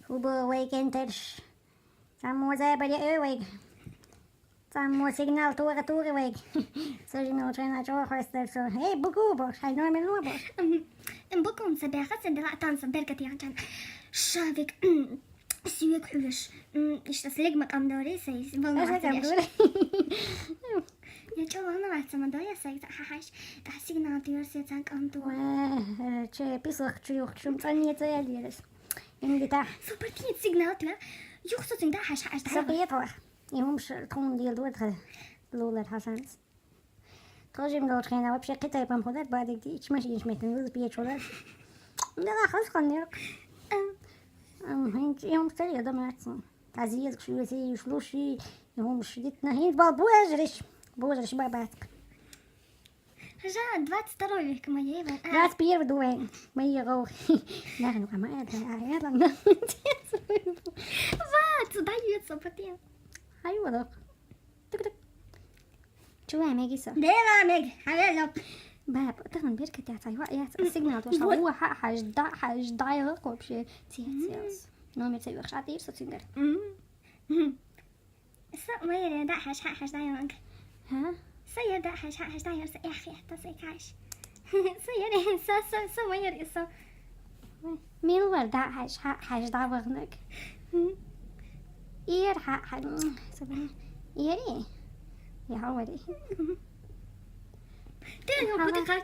Hubo weekenders. Samo zabali öweg. Samo signal tora weg. Sojino trena johorster so. Hey, bukubos. Hij normal lobos. بكون سباقة سباقة سباقة يعني شافك سيوك حلش إيش تسلق مقام دوري سيس Așa te-am durut. يا شو أنا راح تسمع دوري سيس حاش تحسينا تيار سيتان كنتو Ce pisăch ciuch cium țănie țăialieres. Invita. سوبرتين سيجنال تلا يخصو تندا حاش Sabietwa. يهم شرطون ديال دوت لولر حسنس. ترجم لو تخينا وبشي قطعي بمخدات بعدك دي إيش ماشي إيش ميتن وز بيت شولر. لا خلاص خلنيك. هين يوم تري هذا ما يحصل. عزيز شو يسوي شلوشي يهم شدتنا هين بوجرش باباتك. جا دوات سترولي كما يبان Laat bier doen. Maar hier ook. Nou, nog maar uit. Ja, dan. وات ضيعت سوبرتين أيوة ده. تك تك. شو عم يجي صار؟ ديما ميج حلو باب تغن بيرك تعطي وقت السيجنال توش هو حاج دايق وبشي تيس نومي تسوي خش عطير ستينجر سو ما يري دا حاش دايما ها سير دا حاش دايما يا أخي حتى سيكاش سير سو ما يري سو مين ورد حاج دايقنك إير حاج سبني إيري يا هو دي تاني هو بدك